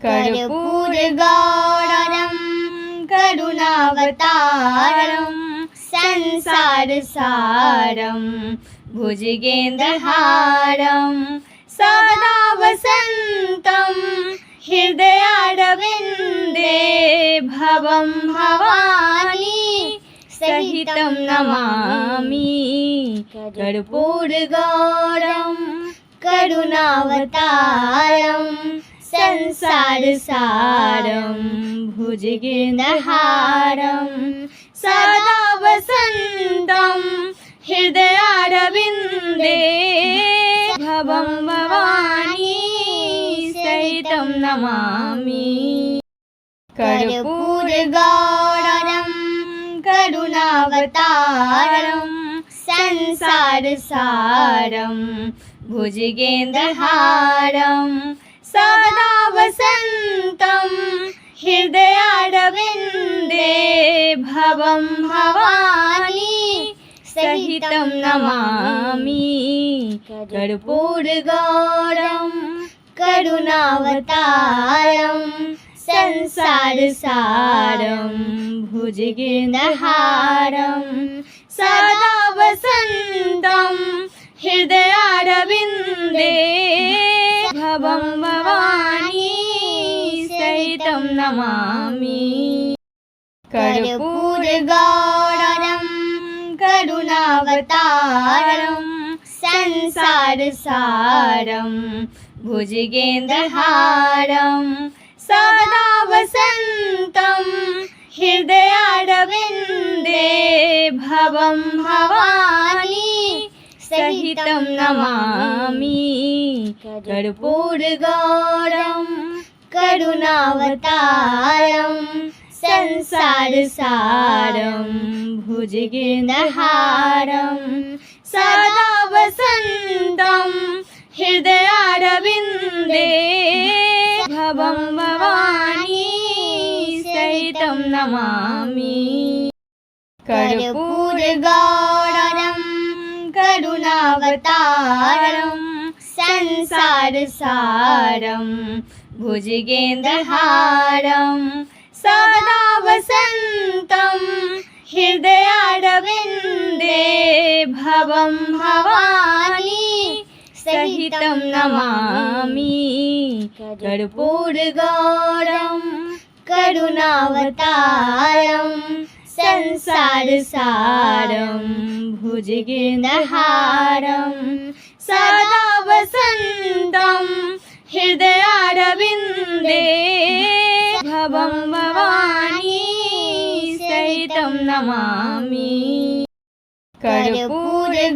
कर्पूरगौरं करुणावतारं संसारसारं भुजगेन्द्रहारं सदा वसन्तं हृदयारविन्दे भवं भवानी सहितं नमामि। कर्पूरगौरं करुणावतारं संसारसारं भुजगेन्द्रहारं सदा वसन्तं हृदयारविन्दे भवं भवानी सहितं नमामि। कर्पूरगौरं करुणावतारं संसारसारं भुजगेन्द्रहारं सदा वसन्तं हृदयारविन्दे भवं भवानी सहितं नमामि। कर्पूरगौरं करुणावतारं संसारसारं भुजगेन्द्रहारं सदा वसन्तं हृदयारविन्दे भवं भवानी सहितं नमामि। कर्पूरगौरं करुणावतारं संसारसारं भुजगेन्द्रहारं सदा वसन्तं हृदयारविन्दे भवं भवानी सहितं नमामि। कर्पूरगौरं करुणावतारं संसारसारं भुजगेन्द्रहारं सदा वसन्तं हृदयारविन्दे भवं भवानी सहितं नमामि। कर्पूरगौरं करुणावतारं संसारसारं भुजगेन्द्रहारं सदा वसन्तं हृदयारविन्दे भवं भवानी सहितं नमामि। कर्पूरगौरं करुणावतारं संसारसारं भुजगेन्द्रहारं सदा वसन्तं हृदयारविन्दे भवं भवानी सहितं नमामि। कर्पूरगौरं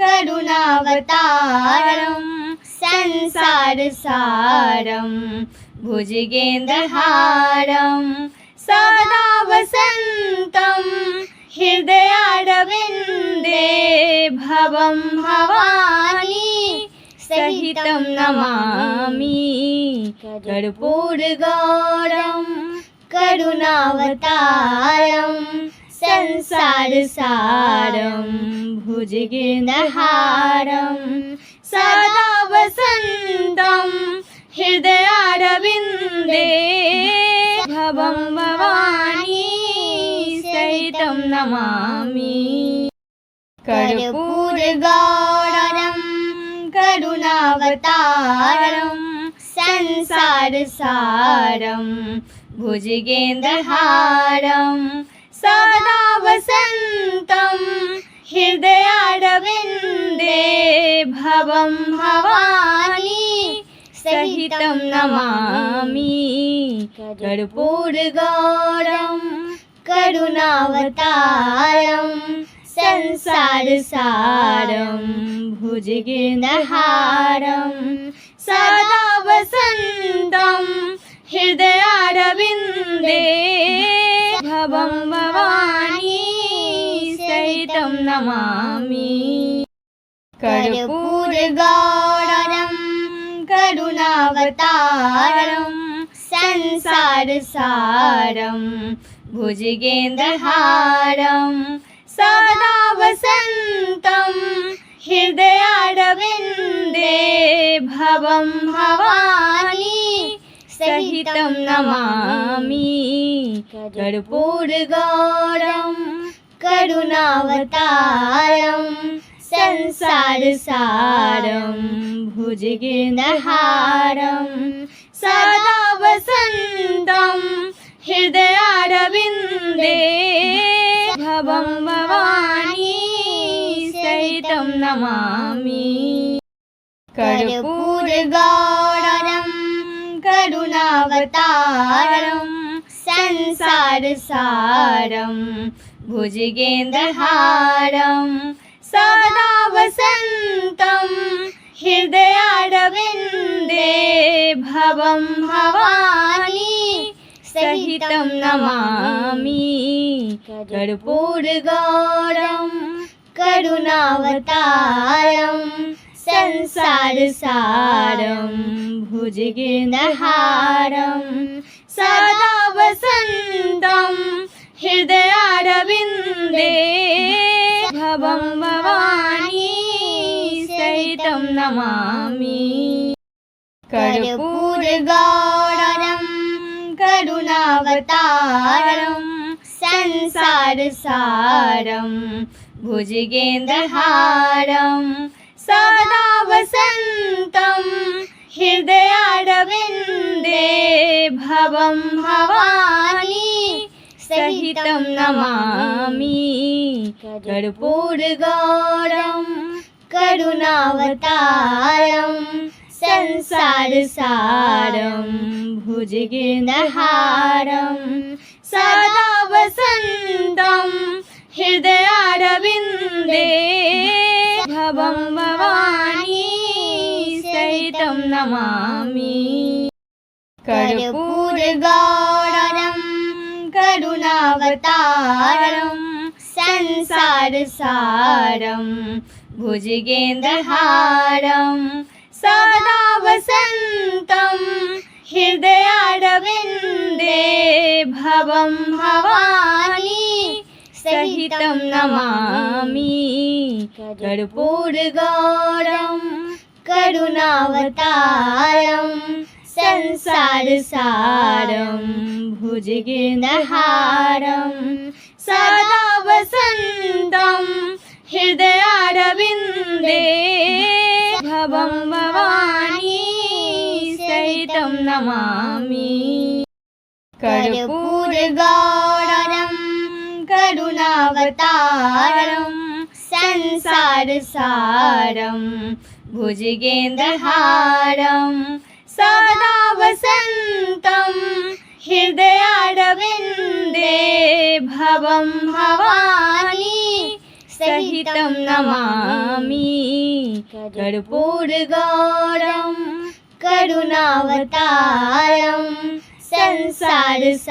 करुणावतारं संसारसारं भुजगेन्द्रहारं सदा वसन्तं हृदयारविन्दे भवं भवानी सहितं नमामि। कर्पूरगौरं करुणावतारं संसारसारं भुजगेन्द्रहारं सदा वसन्तं हृदयारविन्दे भवं भवानी सहितं नमामि। कर्पूरगौरं करुणावतारं संसारसारं भुजगेन्द्रहारं सदा वसन्तं हृदयारविन्दे भवं भवानी सहितं नमामि। कर्पूरगौरं करुणावतारं संसारसारं भुजगेन्द्रहारं सदा वसन्तं हृदयारविन्दे भवं भवानी सहितं नमामि। कर्पूरगौरं करुणावतारं संसारसारं भुजगेन्द्रहारं सदा वसन्तं हृदयारविन्दे भवं भवानी सहितं नमामि कर्पूरगौरं करुणावतारं संसारसारं भुजगेन्द्रहारं सदा वसन्तं हृदयारविन्दे भवं भवानी सहितं नमामि कर्पूरगौरं करुणावतारं संसारसारं भुजगेन्द्रहारं सदा वसन्तं हृदयारविन्दे भवं भवानी सहितं नमामि कर्पूरगौरं करुणावतारं संसारसारं भुजगेन्द्रहारं सदा वसन्तं हृदयारविन्दे भवं भवानी सहितं नमामि कर्पूरगौरं करुणावतारं संसारसारं भुजगेन्द्रहारं सदा वसन्तं हृदयारविन्दे भवं भवानी सहितं नमामि कर्पूरगौरं करुणावतारं संसारसारं भुजगेन्द्रहारं सदा वसन्तं हृदयारविन्दे भवं भवानी सहितं नमामि कर्पूरगौरं करुणावतारं संसारसारं भुजगेन्द्रहारं सदा वसन्तं हृदयारविन्दे भवं भवानी सहितं नमामि कर्पूरगौरं करुणावतारं संसारसारं भुजगेन्द्रहारं सदा वसन्तं हृदयारविन्दे भवं भवानी सहितं नमामि कर्पूरगौरं करुणावतारं संसारसारं भुजगेन्द्रहारं सदा वसन्तं हृदयारविन्दे भवं भवानी सहितं नमामि कर्पूरगौरं करुणावतारं संसारसारं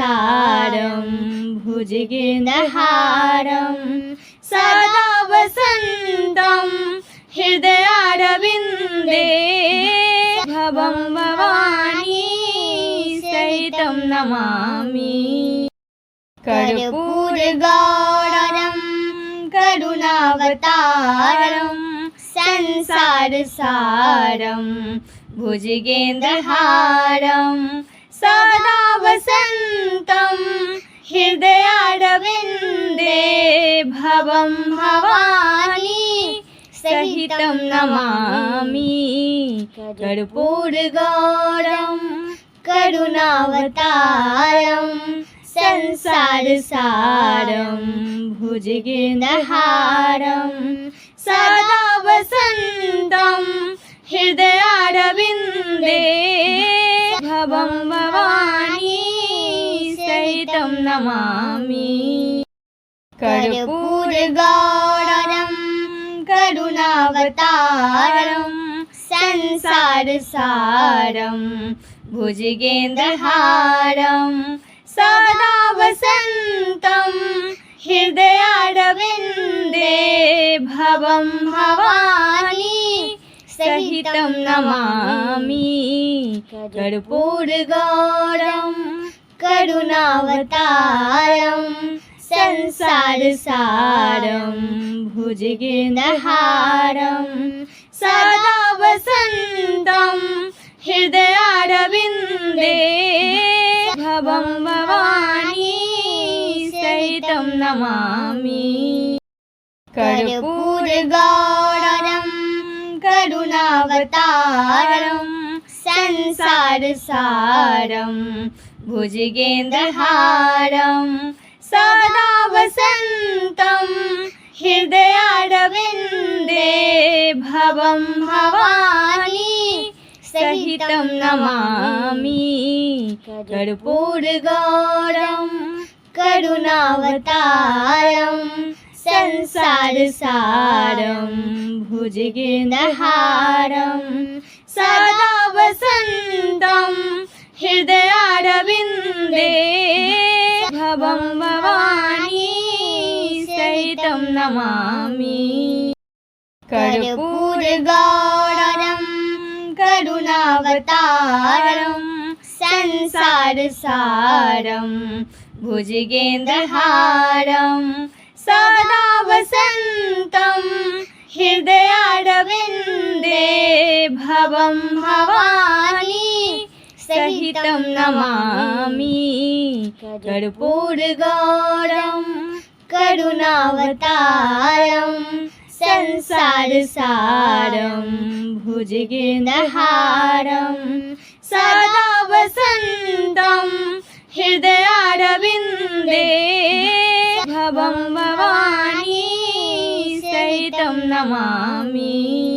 भुजगेन्द्रहारं सदा वसन्तं हृदयारविन्दे भवं भवानी सहितं नमामि कर्पूरगौरं करुणावतारं संसारसारं भुजगेन्द्रहारं सदा वसन्तं हृदयारविन्दे भवं भवानी सहितं नमामि कर्पूरगौरं करुणावतारं संसारसारं भुजगेन्द्रहारं सदा वसन्तं हृदयारविन्दे भवं भवानी सहितं नमामि कर्पूरगौरं करुणावतारं संसारसारं भुजगेन्द्रहारं सदा वसन्तं हृदयारविन्दे भवं भवानी सहितं नमामि कर्पूरगौरं करुणावतारं संसारसारं भुजगेन्द्रहारं सदा वसन्तं हृदयारविन्दे भवं भवानी सहितं नमामि कर्पूरगौरं करुणावतारं संसारसारं भुजगेन्द्रहारं सदा वसन्तं हृदयारविन्दे भवं भवानी सहितं नमामि कर्पूरगौरं करुणावतारं संसारसारं भुजगेन्द्रहारं सदा वसन्तं हृदयारविन्दे भवं भवानी सहितं नमामि कर्पूरगौरं करुणावतारं संसारसारं भुजगेन्द्रहारं सदा वसन्तं हृदयारविन्दे भवं भवानी सहितं नमामि कर्पूरगौरं करुणावतारं संसारसारं भुजगेन्द्रहारं सदा वसन्तं हृदयारविन्दे भवं भवानी सहितं नमामि।